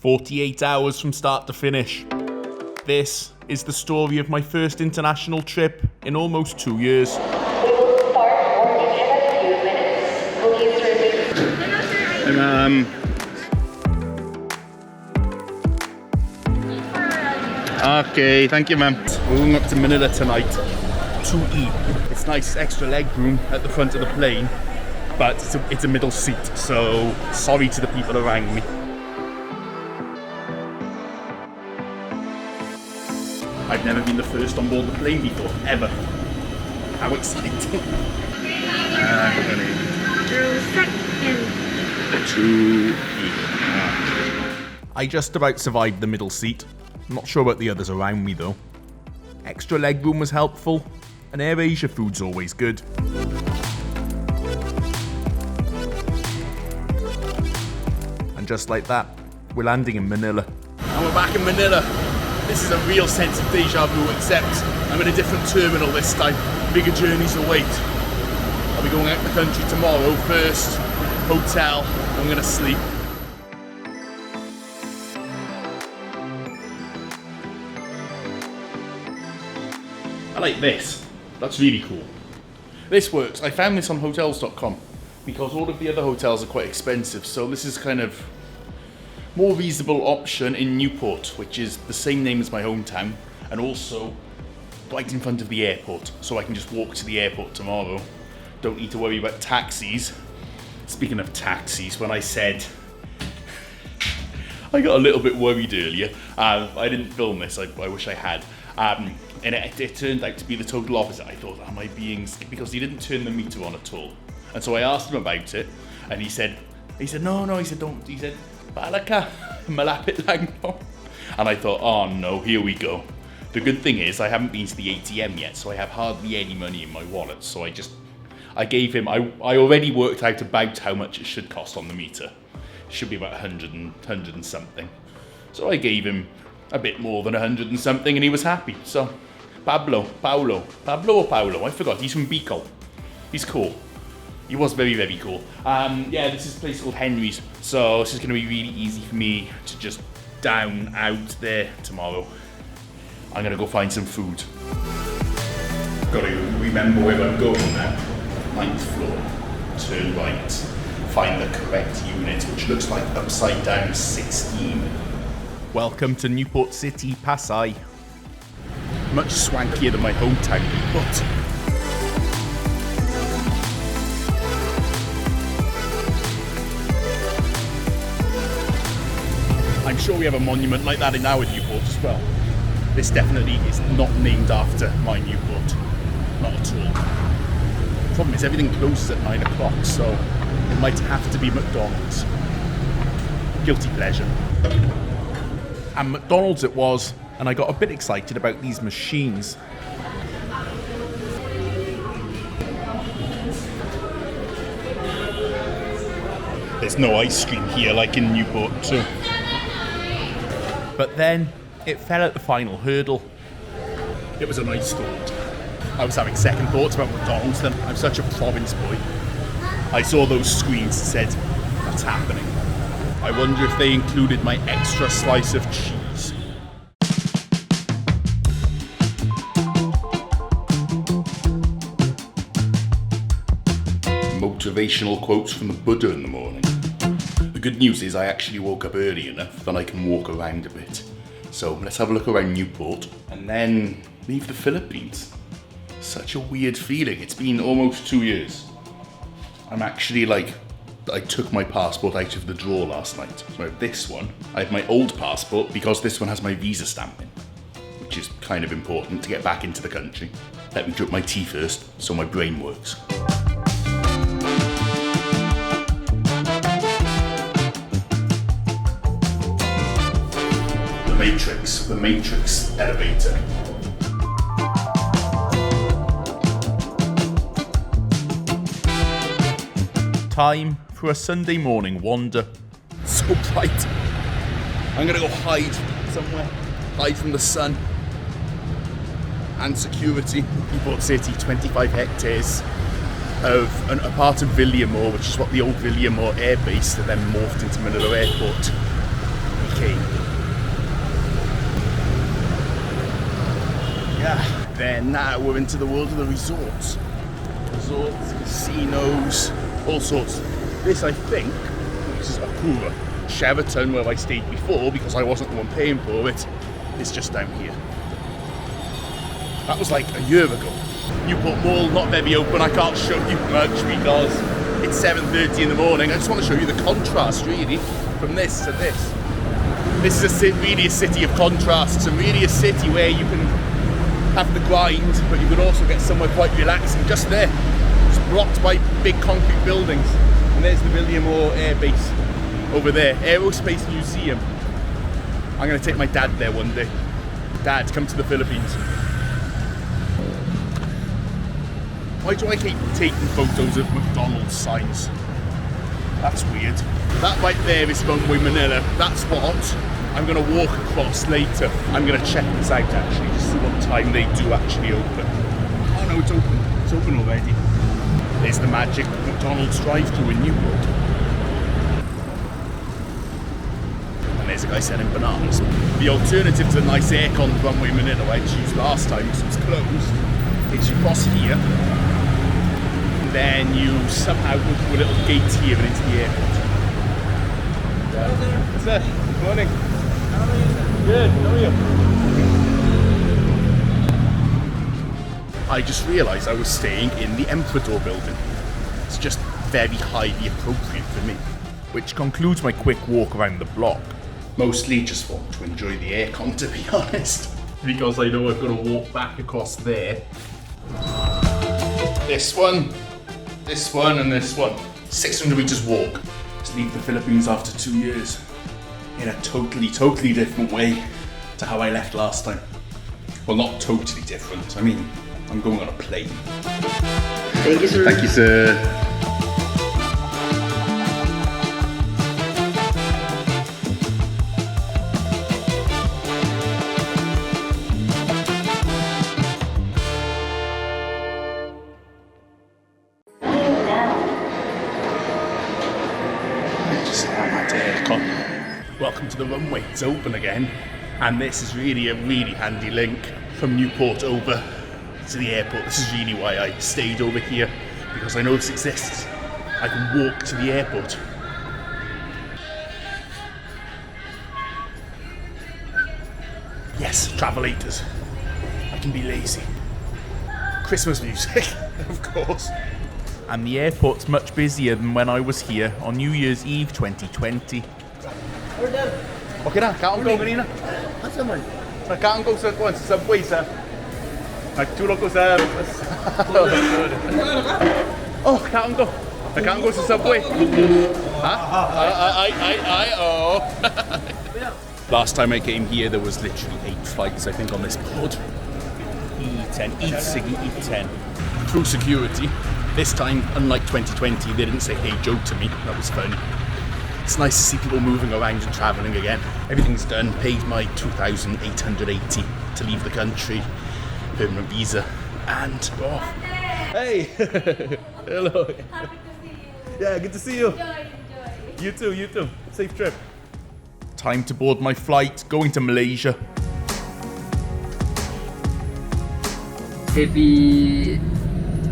48 hours from start to finish. This is the story of my first international trip in almost 2 years. We will start boarding in a few minutes. Please remain. Okay, thank you, ma'am. We're going up to Manila tonight to eat. It's nice, extra leg room at the front of the plane, but it's a middle seat, so sorry to the people around me. I've never been the first on board the plane before, ever. How exciting. Drew second. I just about survived the middle seat. I'm not sure about the others around me though. Extra leg room was helpful, and Air Asia food's always good. And just like that, we're landing in Manila. And we're back in Manila. This is a real sense of deja vu, except I'm in a different terminal this time. Bigger journeys await. I'll be going out the country tomorrow first. Hotel. I'm gonna sleep. I like this. That's really cool. This works. I found this on hotels.com because all of the other hotels are quite expensive, so this is kind of more reasonable option in Newport, which is the same name as my hometown, and also right in front of the airport, so I can just walk to the airport tomorrow. Don't need to worry about taxis. Speaking of taxis, when I said I got a little bit worried earlier, I didn't film this, I wish I had, and it turned out to be the total opposite. I thought, am I being, because he didn't turn the meter on at all, and so I asked him about it, and he said no, he said don't, he said Balaka, malapit lang po. And I thought, oh no, here we go. The good thing is I haven't been to the ATM yet, so I have hardly any money in my wallet. So I gave him, I already worked out about how much it should cost on the meter. It should be about 100 and something. So I gave him a bit more than 100 and something, and he was happy. So Pablo, I forgot, he's from Bicol. He's cool. He was very, very cool. Yeah, this is a place called Henry's. So this is going to be really easy for me to just down out there tomorrow. I'm going to go find some food. Got to remember where I'm going now. 9th floor. Turn right. Find the correct unit, which looks like upside down 16. Welcome to Newport City, Pasay. Much swankier than my hometown, but I'm sure we have a monument like that in our Newport as well. This definitely is not named after my Newport. Not at all. The problem is everything closes at 9 o'clock, so it might have to be McDonald's. Guilty pleasure. And McDonald's it was, and I got a bit excited about these machines. There's no ice cream here like in Newport too. But then it fell at the final hurdle. It was a nice thought. I was having second thoughts about McDonald's then. I'm such a province boy. I saw those screens and said, that's happening. I wonder if they included my extra slice of cheese. Motivational quotes from the Buddha in the morning. The good news is I actually woke up early enough that I can walk around a bit. So let's have a look around Newport and then leave the Philippines. Such a weird feeling. It's been almost 2 years. I'm actually I took my passport out of the drawer last night. So I have this one. I have my old passport because this one has my visa stamp in, which is kind of important to get back into the country. Let me drink my tea first so my brain works. The Matrix elevator. Time for a Sunday morning wander. So bright. I'm gonna go hide somewhere. Hide from the sun and security. Newport City, 25 hectares of a part of Villamore, which is what the old Villamore Air Base that then morphed into Manila Airport became. Then now we're into the world of the resorts. Resorts, casinos, all sorts. This, I think, this is Akura. Sheraton, where I stayed before because I wasn't the one paying for it, is just down here. That was like a year ago. Newport Mall, not very open. I can't show you much because it's 7:30 in the morning. I just want to show you the contrast, really, from this to this. This is really a city of contrasts, and really a city where you can have the grind, but you can also get somewhere quite relaxing just there. It's blocked by big concrete buildings. And there's the William Moore Air Base over there, Aerospace Museum. I'm going to take my dad there one day. Dad, come to the Philippines. Why do I keep taking photos of McDonald's signs? That's weird. That right there is Runway Manila. That's what I'm going to walk across later. I'm going to check this out actually, just see what time they do actually open. Oh no, it's open. It's open already. There's the magic McDonald's drive-thru in Newport. And there's a guy selling bananas. The alternative to the nice aircon Runway Manila I used last time, because it was closed, is you cross here, and then you somehow go through a little gate here and into the airport. What's that? Good morning. How are you? Good, how are you? I just realised I was staying in the Emperador building. It's just very highly appropriate for me. Which concludes my quick walk around the block. Mostly just want to enjoy the aircon, to be honest. Because I know I've got to walk back across there. This one, and this one. 600 metres walk. Just leave the Philippines after 2 years. In a totally different way to how I left last time. Well, not totally different. I mean, I'm going on a plane. Thank you, sir. Thank you, sir. Welcome to the runway. It's open again, and this is really a handy link from Newport over to the airport. This is really why I stayed over here, because I know this exists. I can walk to the airport. Yes, travelators. I can be lazy. Christmas music, of course. And the airport's much busier than when I was here on New Year's Eve 2020. Okay na, kaon ko kanina. Asa man? Nagkaon ko sa subway sa... Nagtulog ko sa... Oh, kaon ko. Nagkaon ko sa subway. Huh? Oh. Last time I came here, there was literally 8 flights, I think, on this board. E10, E10. Through security. This time, unlike 2020, they didn't say "Hey Joe" to me. That was funny. It's nice to see people moving around and travelling again. Everything's done. Paid my 2,880 to leave the country. Permanent visa. And off. Hey! Hello. Happy to see you. Yeah, good to see you. Enjoy. You too. Safe trip. Time to board my flight, going to Malaysia. Heavy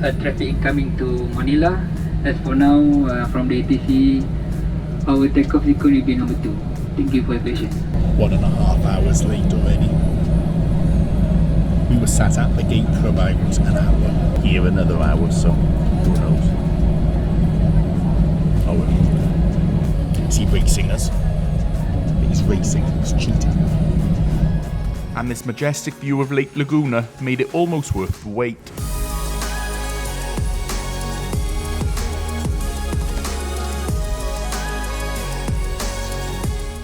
traffic incoming to Manila. As for now, from the ATC, our takeoff is going to be number 2. Thank you for your patience. 1.5 hours late already. We were sat at the gate for about an hour. Here another hour, so who knows? Oh well. Is he racing us? He's racing. He's cheating. And this majestic view of Lake Laguna made it almost worth the wait.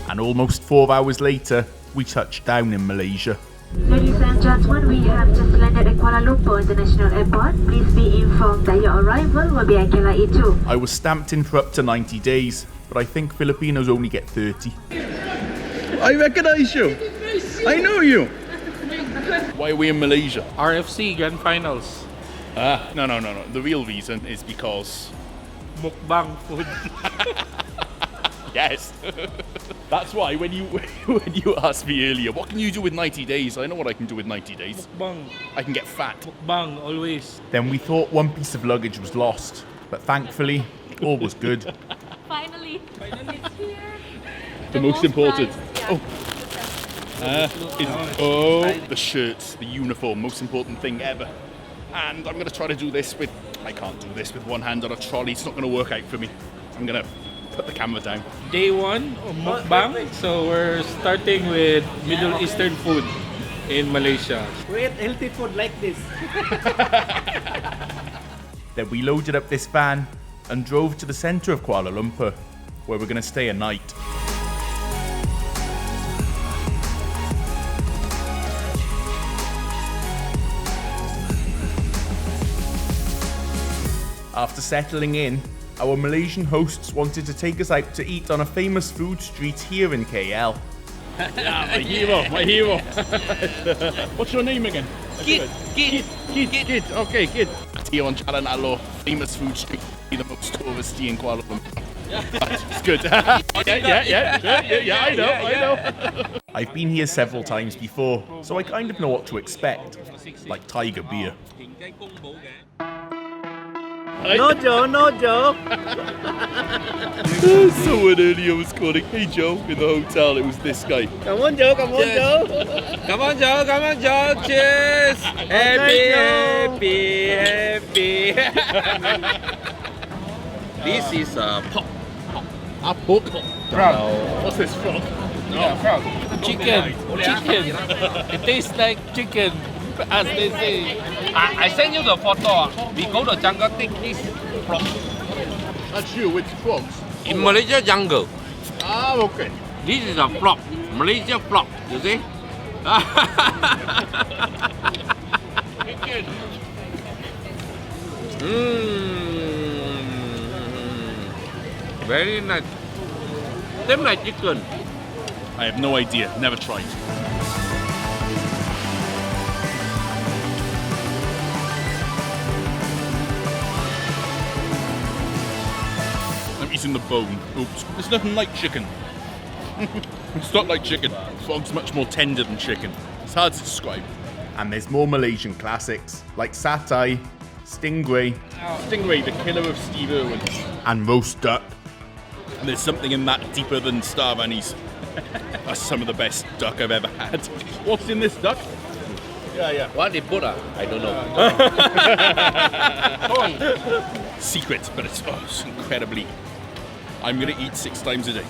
And almost 4 hours later, we touched down in Malaysia. Ladies and gentlemen, we have just landed at Kuala Lumpur International Airport. Please be informed that your arrival will be at Gala E2. I was stamped in for up to 90 days, but I think Filipinos only get 30. I recognize you! I know you! Why are we in Malaysia? RFC Grand Finals. No. The real reason is because... Mukbang food. Yes! That's why when you asked me earlier, what can you do with 90 days? I know what I can do with 90 days. Mukbang. I can get fat. Mukbang, always. Then we thought one piece of luggage was lost, but thankfully, all was good. Finally. It's here. The most important. prized, yeah. The shirts, the uniform, most important thing ever. And I'm going to try to do this with, I can't do this with one hand on a trolley, it's not going to work out for me. I'm going to put the camera down. Day 1 of mukbang. So we're starting with Middle Eastern food in Malaysia. We eat healthy food like this. Then we loaded up this van and drove to the centre of Kuala Lumpur, where we're going to stay a night. After settling in, our Malaysian hosts wanted to take us out to eat on a famous food street here in KL. Yeah, my hero. What's your name again? Kid. Okay, Kid. Here on Jalan Alor, famous food street, the most touristy in Kuala Lumpur. It's good. Yeah, I know. I've been here several times before, so I kind of know what to expect, like tiger beer. No Joe. Someone earlier was calling, "Hey Joe," in the hotel. It was this guy. Come on Joe. Come on, Joe. Cheers. Happy. This is pork. Pork. Frog. What's this frog? Frog. Chicken. It tastes like chicken, as they say. I send you the photo. We go to jungle, take this frog. That's you with frogs. In Malaysia jungle, Ah, okay. this is a frog. Malaysia frog, you see? Very nice. Same like chicken. I have no idea. Never tried. I'm eating the bone. Oops. It's nothing like chicken. It's not like chicken. Frog's much more tender than chicken. It's hard to describe. And there's more Malaysian classics like satay, stingray. Stingray, the killer of Steve Irwin's. And roast duck. And there's something in that deeper than star anise. That's some of the best duck I've ever had. What's in this duck? Yeah. What they put? I don't know. Secret, but it's incredibly. I'm gonna eat 6 times a day.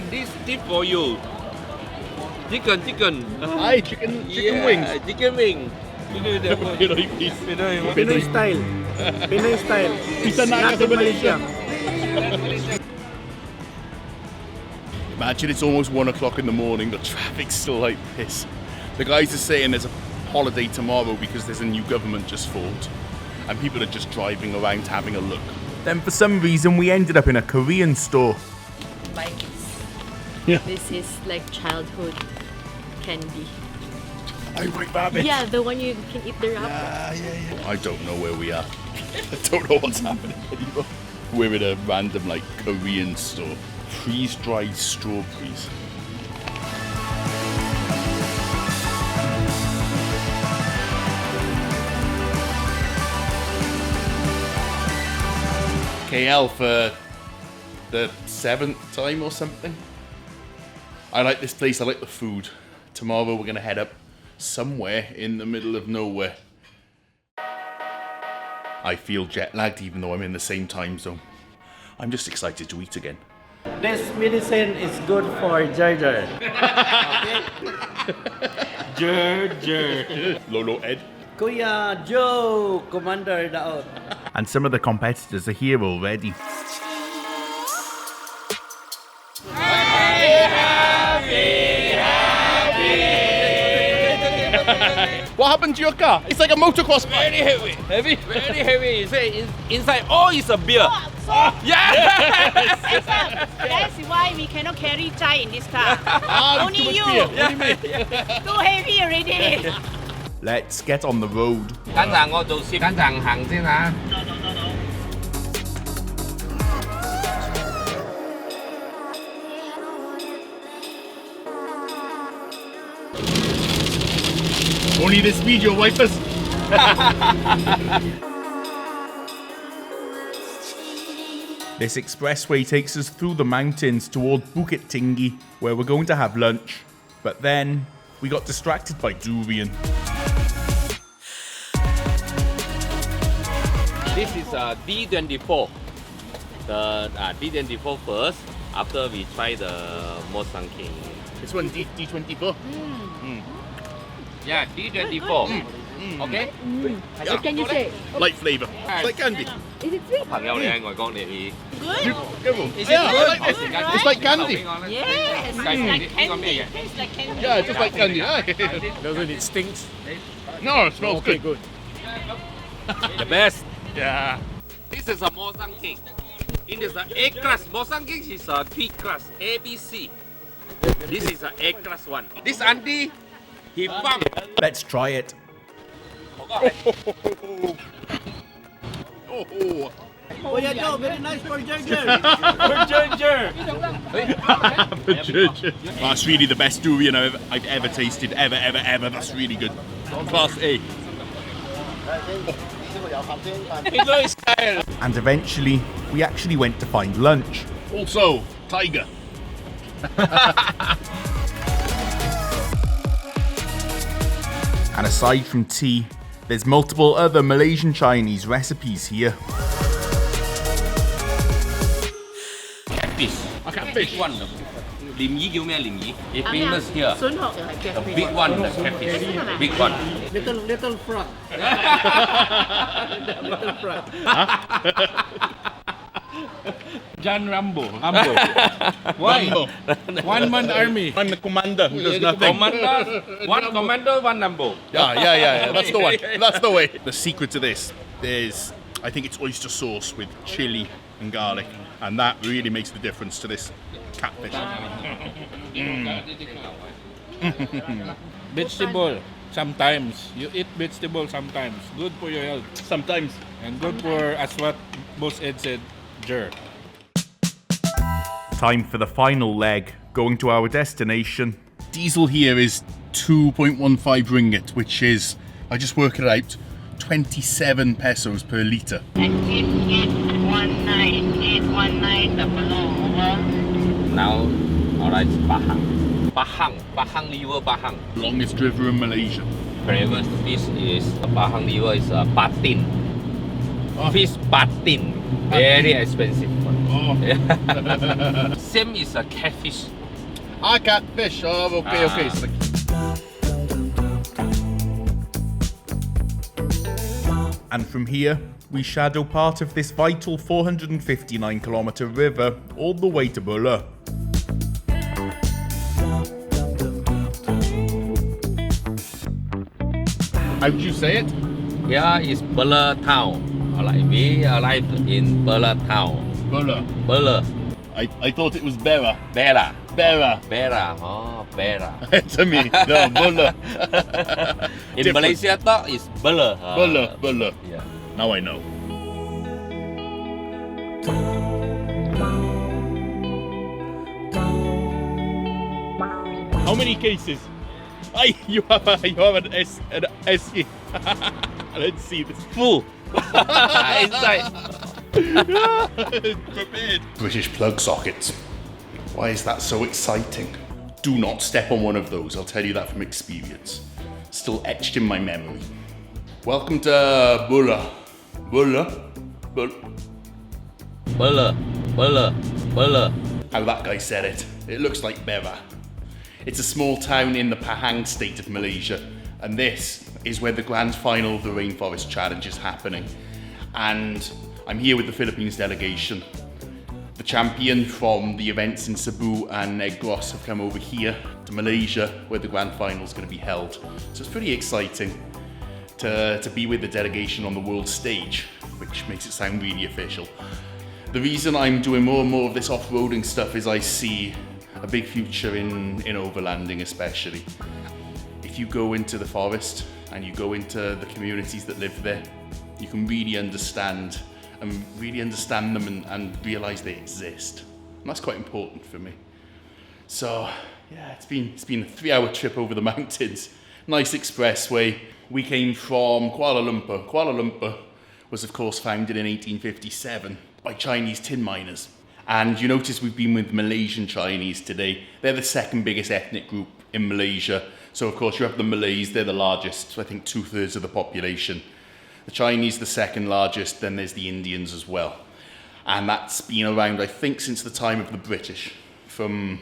This tip for you. Chicken. Aye, chicken wings. Chicken wing. Pinoy style. Pizza Not in Malaysia. Imagine it's almost 1 o'clock in the morning, the traffic's still like this. The guys are saying there's a holiday tomorrow because there's a new government just formed and people are just driving around having a look. Then for some reason we ended up in a Korean store. Like this. Yeah. This is like childhood candy. I like that. Yeah, the one you can eat the wrapper. Yeah. I don't know where we are. I don't know what's happening anymore. We're in a random like Korean store. Freeze-dried strawberries. KL for the 7th time or something. I like this place, I like the food. Tomorrow we're gonna head up somewhere in the middle of nowhere. I feel jet lagged even though I'm in the same time zone. I'm just excited to eat again. This medicine is good for Jar. Jar. Lolo Ed. Kuya Joe, Kumander Daot. And some of the competitors are here already. What happened to your car? It's like a motocross bike. Very heavy. You say inside all is a beer. That's why we cannot carry chai in this car. Only too much you. beer. What do you mean? Too heavy already. Let's get on the road. 等陣我做攝，等陣行先嚇。Only this video, wipers. This expressway takes us through the mountains toward Bukit Tinggi, where we're going to have lunch. But then we got distracted by durian. This is D24. The D24 first. After we try the Mosang King. This one D24. Yeah, D24. Okay. What can you say? Light flavour. Like candy. Is it sweet? 朋友你喺外國你 Yeah, I like this. It's like candy. Yes, it's like candy. Tastes like candy. Yeah, just like candy. Doesn't it stinks? No, it smells Okay, good. good. The best. Yeah. This is a Mosang King. It is a A class. Mosang King is a B class. ABC. This is a A class one. This auntie, he farm. Let's try it. Oh yeah, Joe, very nice for Ginger. That's really the best durian I've ever tasted. Ever. That's really good. Class A. And eventually, we actually went to find lunch. Also, tiger. And aside from tea, there's multiple other Malaysian Chinese recipes here. Catfish. Catfish. Big one. Lim yi kêu咩lim yi? It's famous here. The big one, the catfish. Big one. Little frog. Little frog. John Rambo. Why? One-man army. I'm the commander who does nothing. One commander, one Rambo. Yeah. That's the one. That's the way. The secret to this is, I think it's oyster sauce with chili and garlic, and that really makes the difference to this catfish. Vegetable. Sometimes. You eat vegetable sometimes. Good for your health. Sometimes. And good for, as what Boss Ed said, Jer. Time for the final leg, going to our destination. Diesel here is 2.15 ringgit, which is, I just worked it out, 27 pesos per litre. Exit 819 Now, alright, Pahang. Pahang River, Pahang. Longest river in Malaysia. Famous fish is Pahang River is patin. Fish patin. Very expensive one. Oh. Same is a catfish. Catfish. Oh, okay. And from here, we shadow part of this vital 459-kilometre river all the way to Bula. How do you say it? Here is Bula town. Alright, we arrived in Bula town. Bula. I thought it was Bera. Bera. Bera. Oh, Bera. To me, no, Bula. In Different. Malaysia, talk is Bula. Bula. Yeah. Now I know. How many cases? You have an SE. Let's see this. Full. Inside. Prepared. British plug sockets. Why is that so exciting? Do not step on one of those, I'll tell you that from experience. Still etched in my memory. Welcome to Bula. How that guy said it. It looks like Bera. It's a small town in the Pahang state of Malaysia, and this is where the grand final of the Rainforest Challenge is happening. And I'm here with the Philippines delegation. The champion from the events in Cebu and Negros have come over here to Malaysia, where the grand final is going to be held. So it's pretty exciting to be with the delegation on the world stage, which makes it sound really official. The reason I'm doing more and more of this off-roading stuff is I see a big future in overlanding, especially. If you go into the forest and you go into the communities that live there, you can really understand them and realise they exist. And that's quite important for me. So Yeah, it's been a 3-hour trip over the mountains. Nice expressway. We came from Kuala Lumpur. Kuala Lumpur was of course founded in 1857 by Chinese tin miners. And you notice we've been with Malaysian Chinese today. They're the second biggest ethnic group in Malaysia. So of course you have the Malays, they're the largest, so I think 2/3 of the population. The Chinese, the second largest, then there's the Indians as well. And that's been around, I think, since the time of the British. From,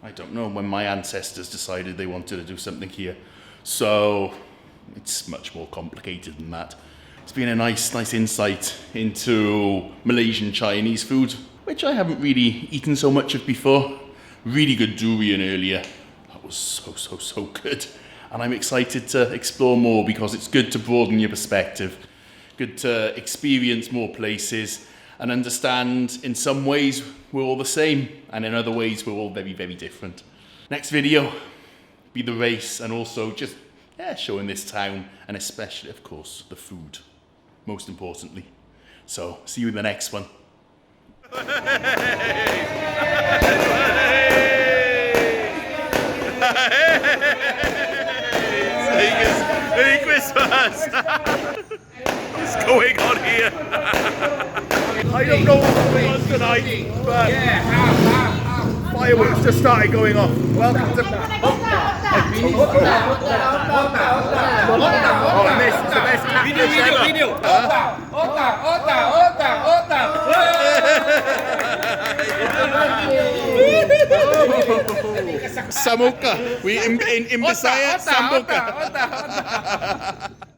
I don't know, when my ancestors decided they wanted to do something here. So it's much more complicated than that. It's been a nice insight into Malaysian Chinese food, which I haven't really eaten so much of before. Really good durian earlier. That was so good. And I'm excited to explore more because it's good to broaden your perspective. Good to experience more places and understand in some ways we're all the same and in other ways we're all very, very different. Next video, be the race and also just showing this town and especially, of course, the food, most importantly. So, see you in the next one. Merry Christmas! What's going on here? I don't know what's going on tonight, but fireworks just started going off. Welcome to... Oh, and this is the best video. Samuka. We in Bisaya, Samuka.